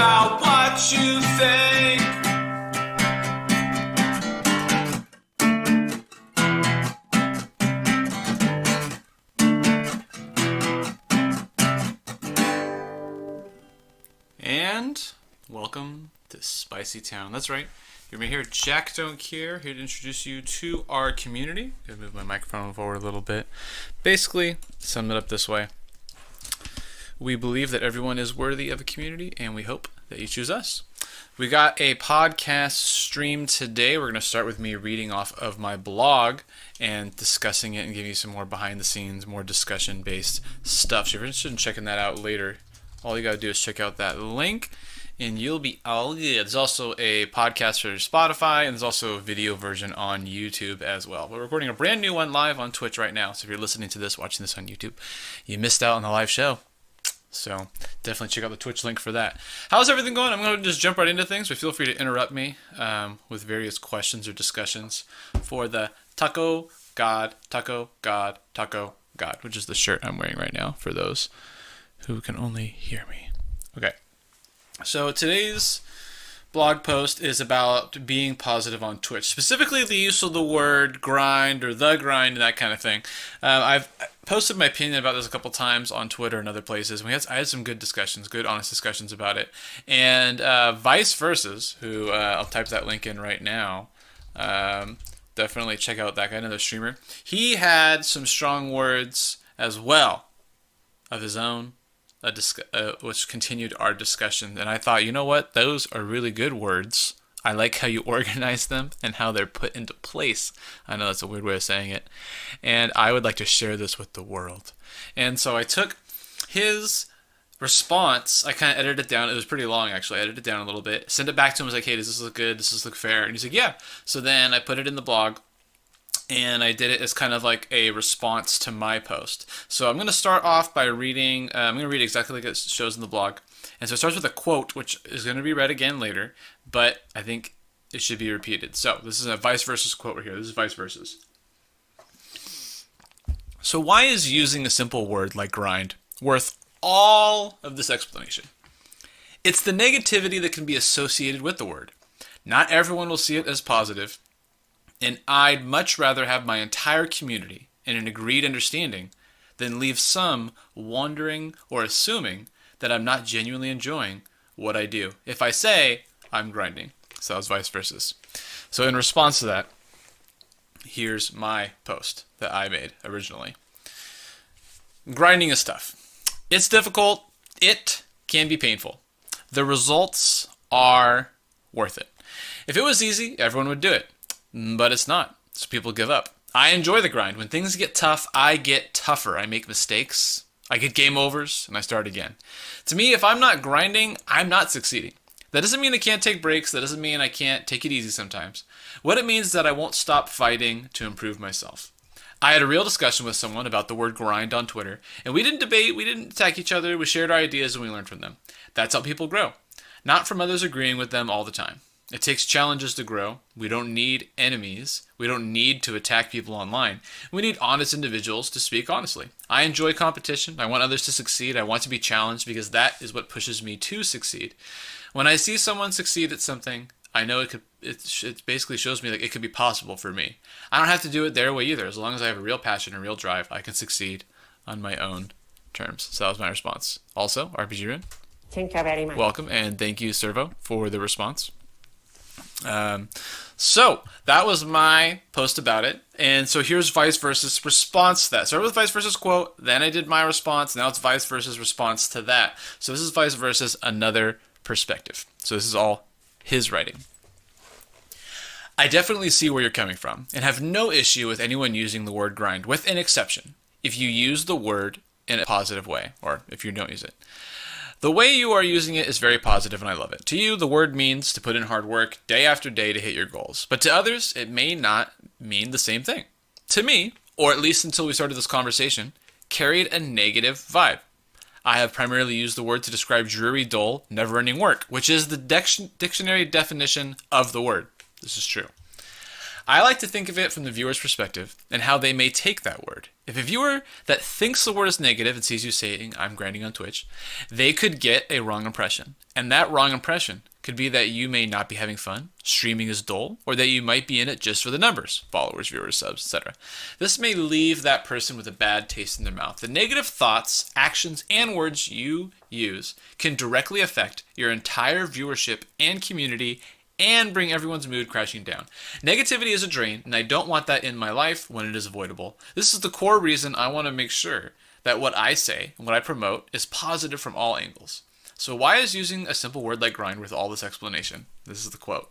about what you think. And welcome to Spicy Town. That's right. You're going to hear Jack Don't Care here to introduce you to our community. I'm going to move my microphone forward a little bit. Basically, sum it up this way. We believe that everyone is worthy of a community, and we hope that you choose us. We got a podcast stream today. We're going to start with me reading off of my blog and discussing it and giving you some more behind the scenes, more discussion-based stuff. So if you're interested in checking that out later, all you got to do is check out that link, and you'll be all good. There's also a podcast for Spotify, and there's also a video version on YouTube as well. We're recording a brand new one live on Twitch right now, so if you're listening to this, watching this on YouTube, you missed out on the live show. So definitely check out the Twitch link for that. How's everything going? I'm going to just jump right into things, but feel free to interrupt me with various questions or discussions for the Taco God, which is the shirt I'm wearing right now for those who can only hear me. Okay, so today's blog post is about being positive on Twitch, specifically the use of the word grind or the grind and that kind of thing. I've posted my opinion about this a couple times on Twitter and other places. I had some good discussions, good honest discussions about it. And ViceVersus, who I'll type that link in right now, definitely check out that guy, another streamer. He had some strong words as well of his own, which continued our discussion. And I thought, you know what? Those are really good words. I like how you organize them and how they're put into place. I know that's a weird way of saying it. And I would like to share this with the world. And so I took his response. I kind of edited it down. It was pretty long, actually. I edited it down a little bit. Sent it back to him. I was like, hey, does this look good? Does this look fair? And he's like, yeah. So then I put it in the blog. And I did it as kind of like a response to my post. So I'm going to start off by reading, I'm going to read exactly like it shows in the blog. And so it starts with a quote, which is going to be read again later, but I think it should be repeated. So this is a ViceVersus quote right here. This is ViceVersus. So why is using a simple word like grind worth all of this explanation? It's the negativity that can be associated with the word. Not everyone will see it as positive. And I'd much rather have my entire community in an agreed understanding than leave some wondering or assuming that I'm not genuinely enjoying what I do if I say I'm grinding. So that was ViceVersus. So in response to that, here's my post that I made originally. Grinding is tough. It's difficult. It can be painful. The results are worth it. If it was easy, everyone would do it. But it's not, so people give up. I enjoy the grind. When things get tough, I get tougher. I make mistakes, I get game overs, and I start again. To me, if I'm not grinding, I'm not succeeding. That doesn't mean I can't take breaks. That doesn't mean I can't take it easy sometimes. What it means is that I won't stop fighting to improve myself. I had a real discussion with someone about the word grind on Twitter, and we didn't debate, we didn't attack each other, we shared our ideas and we learned from them. That's how people grow, not from others agreeing with them all the time. It takes challenges to grow. We don't need enemies. We don't need to attack people online. We need honest individuals to speak honestly. I enjoy competition. I want others to succeed. I want to be challenged because that is what pushes me to succeed. When I see someone succeed at something, I know it basically shows me that it could be possible for me. I don't have to do it their way either. As long as I have a real passion and real drive, I can succeed on my own terms. So that was my response. Also, RPG Rune, thank you very much. Welcome, and thank you, Servo, for the response. So that was my post about it, and so here's ViceVersus' response to that. Started with ViceVersus quote, then I did my response, now it's ViceVersus' response to that. So this is ViceVersus, another perspective. So this is all his writing. I definitely see where you're coming from, and have no issue with anyone using the word grind, with an exception, if you use the word in a positive way, or if you don't use it. The way you are using it is very positive, and I love it. To you, the word means to put in hard work day after day to hit your goals. But to others, it may not mean the same thing. To me, or at least until we started this conversation, carried a negative vibe. I have primarily used the word to describe dreary, dull, never-ending work, which is the dictionary definition of the word. This is true. I like to think of it from the viewer's perspective and how they may take that word. If a viewer that thinks the word is negative and sees you saying, I'm grinding on Twitch, they could get a wrong impression. And that wrong impression could be that you may not be having fun, streaming is dull, or that you might be in it just for the numbers, followers, viewers, subs, etc. This may leave that person with a bad taste in their mouth. The negative thoughts, actions, and words you use can directly affect your entire viewership and community and bring everyone's mood crashing down. Negativity is a drain, and I don't want that in my life when it is avoidable. This is the core reason I want to make sure that what I say and what I promote is positive from all angles. So why is using a simple word like grind worth all this explanation? This is the quote.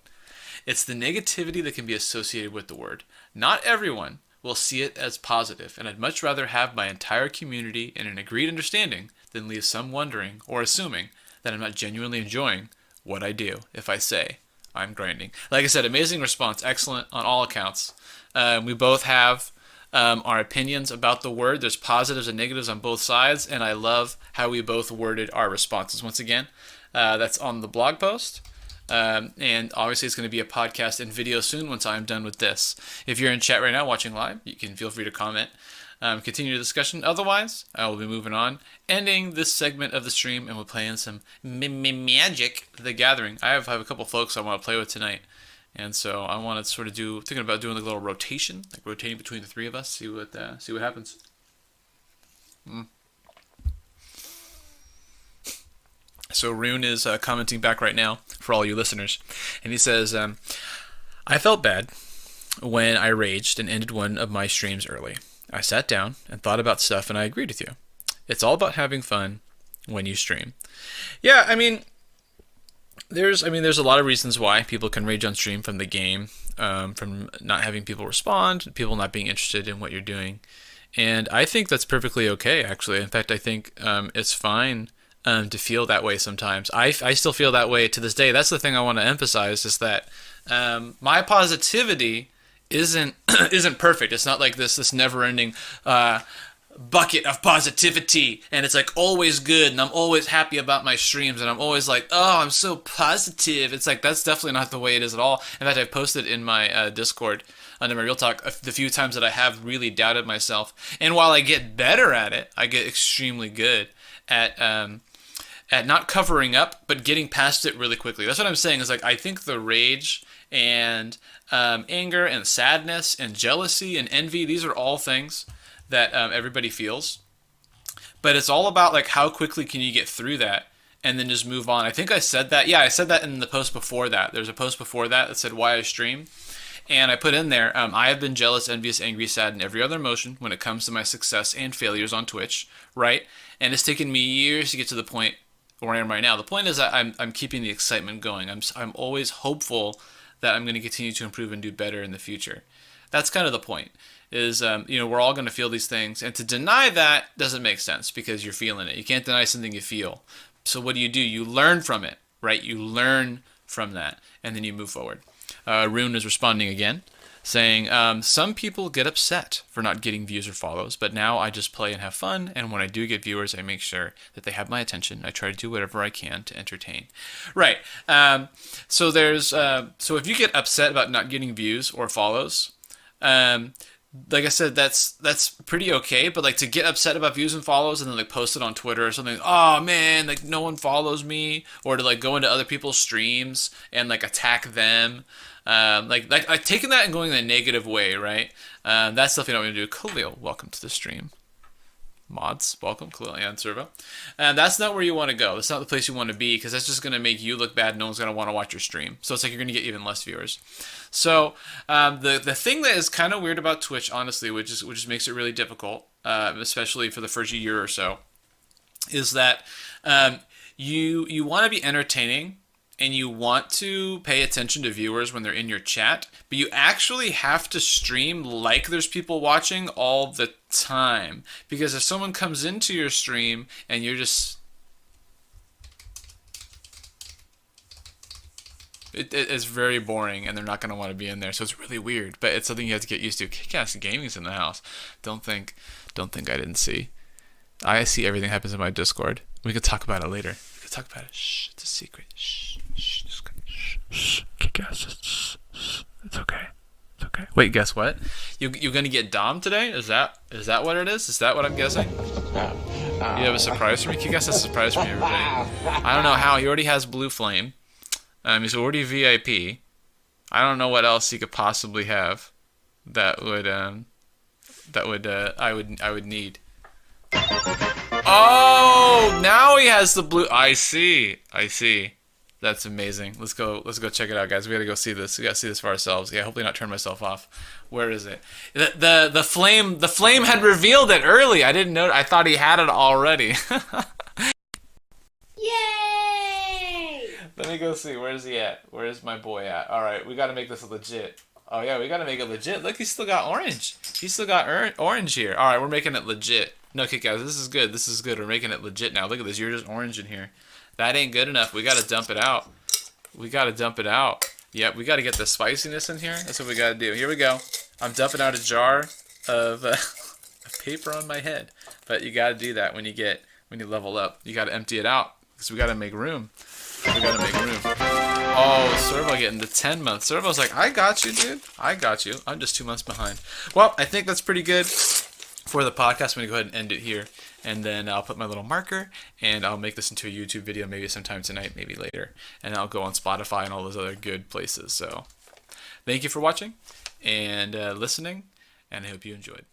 It's the negativity that can be associated with the word. Not everyone will see it as positive, and I'd much rather have my entire community in an agreed understanding than leave some wondering or assuming that I'm not genuinely enjoying what I do if I say I'm grinding. Like I said, amazing response, excellent on all accounts. We both have our opinions about the word. There's positives and negatives on both sides, and I love how we both worded our responses. Once again, that's on the blog post, and obviously it's going to be a podcast and video soon once I'm done with this. If you're in chat right now watching live, you can feel free to comment. Continue the discussion. Otherwise, I will be moving on, ending this segment of the stream, and we're playing some Magic: The Gathering. I have a couple folks I want to play with tonight, and so I want to sort of thinking about doing like a little rotation, like rotating between the three of us, see what happens. So Rune is commenting back right now for all you listeners, and he says, I felt bad when I raged and ended one of my streams early. I sat down and thought about stuff, and I agreed with you. It's all about having fun when you stream. Yeah, I mean, there's a lot of reasons why people can rage on stream, from the game, from not having people respond, people not being interested in what you're doing, and I think that's perfectly okay. Actually, in fact, I think it's fine to feel that way sometimes. I still feel that way to this day. That's the thing I want to emphasize, is that my positivity isn't perfect. It's not like this never-ending bucket of positivity, and it's like always good, and I'm always happy about my streams, and I'm always like, oh, I'm so positive. It's like, that's definitely not the way it is at all. In fact, I've posted in my Discord under my Real Talk the few times that I have really doubted myself, and while I get better at it, I get extremely good at not covering up, but getting past it really quickly. That's what I'm saying, is like, I think the rage and anger and sadness and jealousy and envy, these are all things that everybody feels, but it's all about like how quickly can you get through that and then just move on. I think I said that. Yeah, I said that in the post before that. There's a post before that said why I stream, and I put in there, I have been jealous, envious, angry, sad, and every other emotion when it comes to my success and failures on Twitch, right? And it's taken me years to get to the point where I am right now. The point is that I'm keeping the excitement going. I'm always hopeful that I'm going to continue to improve and do better in the future. That's kind of the point, is we're all going to feel these things, and to deny that doesn't make sense because you're feeling it. You can't deny something you feel. So what do? You learn from it, right? You learn from that, and then you move forward. Rune is responding again, saying, some people get upset for not getting views or follows, but now I just play and have fun, and when I do get viewers, I make sure that they have my attention. I try to do whatever I can to entertain. Right. So if you get upset about not getting views or follows, like I said, that's pretty okay, but like to get upset about views and follows and then like post it on Twitter or something, oh man, like no one follows me, or to like go into other people's streams and like attack them, like taking that and going in a negative way, right? That's stuff you don't want to do. Khalil, welcome to the stream. Mods, welcome, Khalil and Servo. And that's not where you want to go. That's not the place you want to be, because that's just going to make you look bad. No one's going to want to watch your stream. So it's like you're going to get even less viewers. So the thing that is kind of weird about Twitch, honestly, which just makes it really difficult, especially for the first year or so, is that you want to be entertaining, and you want to pay attention to viewers when they're in your chat, but you actually have to stream like there's people watching all the time. Because if someone comes into your stream and you're just... It's very boring, and they're not going to want to be in there, so it's really weird. But it's something you have to get used to. Kick-ass Gaming's in the house. Don't think I didn't see. I see everything happens in my Discord. We could talk about it later. We could talk about it. Shh, it's a secret. Shh. Shh, shh, shh. Kick-ass. It's okay. It's okay. Okay. Wait, guess what? You're gonna get Dom today? Is that what it is? Is that what I'm guessing? You have a surprise for me? Can you guess a surprise for me, everybody? I don't know how. He already has Blue Flame. He's already VIP. I don't know what else he could possibly have that would I would need. Oh, now he has the blue. I see. That's amazing. Let's go check it out, guys. We gotta go see this. We gotta see this for ourselves. Yeah, hopefully not turn myself off. Where is it? The flame had revealed it early. I didn't know. I thought he had it already. Yay! Let me go see. Where's he at? Where's my boy at? All right, we gotta make this legit. Oh yeah, we gotta make it legit. Look, he's still got orange. He's still got orange here. All right, we're making it legit. No, okay, guys, this is good. This is good. We're making it legit now. Look at this. You're just orange in here. That ain't good enough. We gotta dump it out. We gotta dump it out. Yep, we gotta get the spiciness in here. That's what we gotta do. Here we go. I'm dumping out a jar of paper on my head. But you gotta do that when you level up. You gotta empty it out because we gotta make room. We gotta make room. Oh, Servo getting the 10 months. Servo's like, I got you, dude. I got you. I'm just 2 months behind. Well, I think that's pretty good for the podcast. I'm gonna go ahead and end it here. And then I'll put my little marker, and I'll make this into a YouTube video maybe sometime tonight, maybe later. And I'll go on Spotify and all those other good places. So thank you for watching and listening, and I hope you enjoyed.